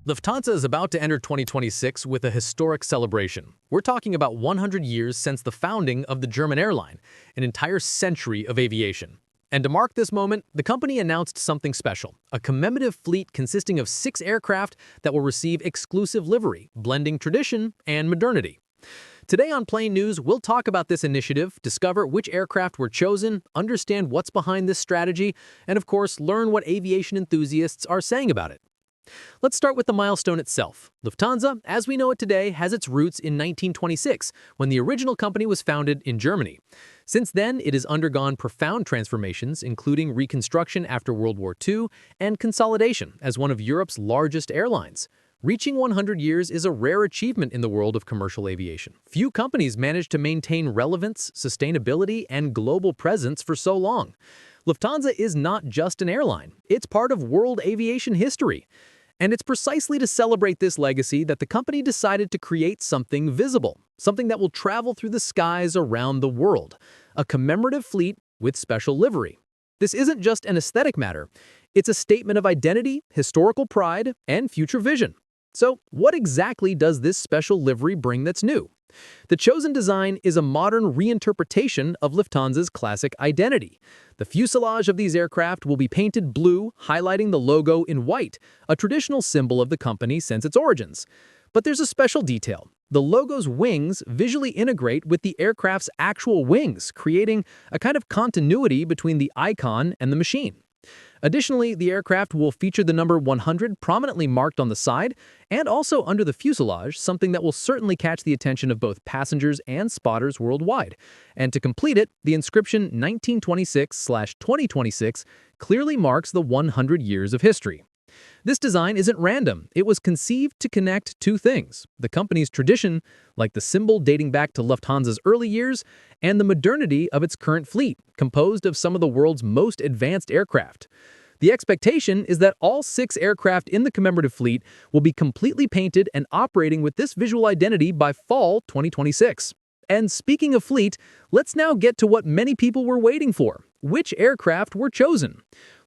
Lufthansa is about to enter 2026 with a historic celebration. We're talking about 100 years since the founding of the German airline, an entire century of aviation. And to mark this moment, the company announced something special, a commemorative fleet consisting of 6 aircraft that will receive exclusive livery, blending tradition and modernity. Today on Plane News, we'll talk about this initiative, discover which aircraft were chosen, understand what's behind this strategy, and of course, learn what aviation enthusiasts are saying about it. Let's start with the milestone itself. Lufthansa, as we know it today, has its roots in 1926, when the original company was founded in Germany. Since then, it has undergone profound transformations, including reconstruction after World War II and consolidation as one of Europe's largest airlines. Reaching 100 years is a rare achievement in the world of commercial aviation. Few companies manage to maintain relevance, sustainability, and global presence for so long. Lufthansa is not just an airline, it's part of world aviation history. And it's precisely to celebrate this legacy that the company decided to create something visible, something that will travel through the skies around the world, a commemorative fleet with special livery. This isn't just an aesthetic matter, it's a statement of identity, historical pride, and future vision. So, what exactly does this special livery bring that's new? The chosen design is a modern reinterpretation of Lufthansa's classic identity. The fuselage of these aircraft will be painted blue, highlighting the logo in white, a traditional symbol of the company since its origins. But there's a special detail. The logo's wings visually integrate with the aircraft's actual wings, creating a kind of continuity between the icon and the machine. Additionally, the aircraft will feature the number 100 prominently marked on the side and also under the fuselage, something that will certainly catch the attention of both passengers and spotters worldwide. And to complete it, the inscription 1926/2026 clearly marks the 100 years of history. This design isn't random. It was conceived to connect two things: the company's tradition, like the symbol dating back to Lufthansa's early years, and the modernity of its current fleet, composed of some of the world's most advanced aircraft. The expectation is that all 6 aircraft in the commemorative fleet will be completely painted and operating with this visual identity by fall 2026. And speaking of fleet, let's now get to what many people were waiting for. Which aircraft were chosen?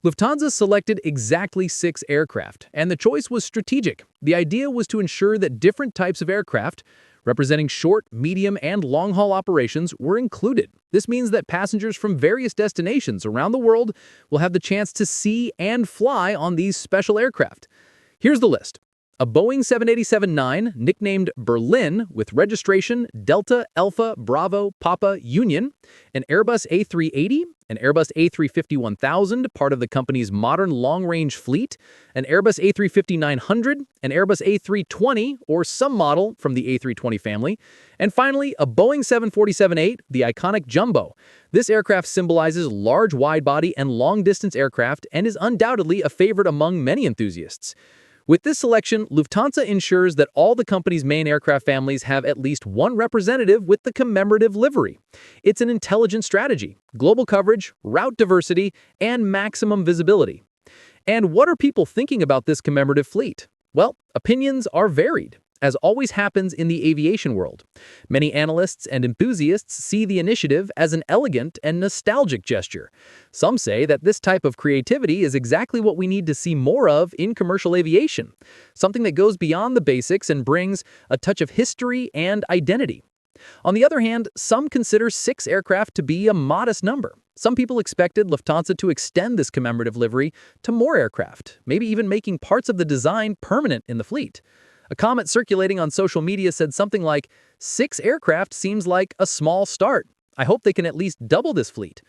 Lufthansa selected exactly 6 aircraft, and the choice was strategic. The idea was to ensure that different types of aircraft, representing short, medium, and long-haul operations, were included. This means that passengers from various destinations around the world will have the chance to see and fly on these special aircraft. Here's the list. A Boeing 787-9, nicknamed Berlin, with registration Delta Alpha Bravo Papa Union, an Airbus A380, an Airbus A350-1000, part of the company's modern long-range fleet, an Airbus A350-900, an Airbus A320, or some model from the A320 family, and finally, a Boeing 747-8, the iconic Jumbo. This aircraft symbolizes large wide-body and long-distance aircraft and is undoubtedly a favorite among many enthusiasts. With this selection, Lufthansa ensures that all the company's main aircraft families have at least one representative with the commemorative livery. It's an intelligent strategy: global coverage, route diversity, and maximum visibility. And what are people thinking about this commemorative fleet? Well, opinions are varied, as always happens in the aviation world. Many analysts and enthusiasts see the initiative as an elegant and nostalgic gesture. Some say that this type of creativity is exactly what we need to see more of in commercial aviation, something that goes beyond the basics and brings a touch of history and identity. On the other hand, some consider 6 aircraft to be a modest number. Some people expected Lufthansa to extend this commemorative livery to more aircraft, maybe even making parts of the design permanent in the fleet. A comment circulating on social media said something like, 6 aircraft seems like a small start. I hope they can at least double this fleet.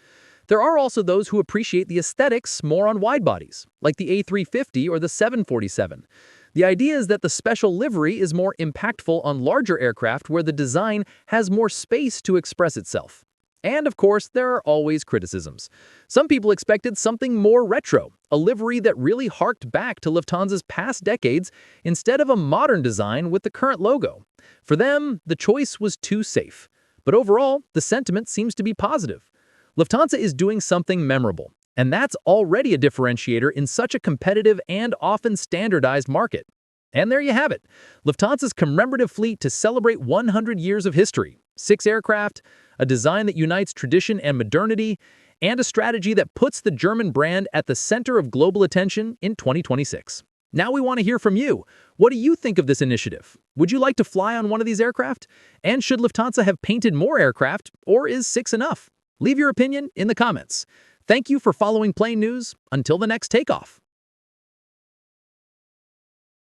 There are also those who appreciate the aesthetics more on wide bodies, like the A350 or the 747. The idea is that the special livery is more impactful on larger aircraft where the design has more space to express itself. And of course, there are always criticisms. Some people expected something more retro, a livery that really harked back to Lufthansa's past decades instead of a modern design with the current logo. For them, the choice was too safe. But overall, the sentiment seems to be positive. Lufthansa is doing something memorable, and that's already a differentiator in such a competitive and often standardized market. And there you have it, Lufthansa's commemorative fleet to celebrate 100 years of history. 6 aircraft, a design that unites tradition and modernity, and a strategy that puts the German brand at the center of global attention in 2026. Now we want to hear from you. What do you think of this initiative? Would you like to fly on one of these aircraft? And should Lufthansa have painted more aircraft, or is 6 enough? Leave your opinion in the comments. Thank you for following Plane News. Until the next takeoff.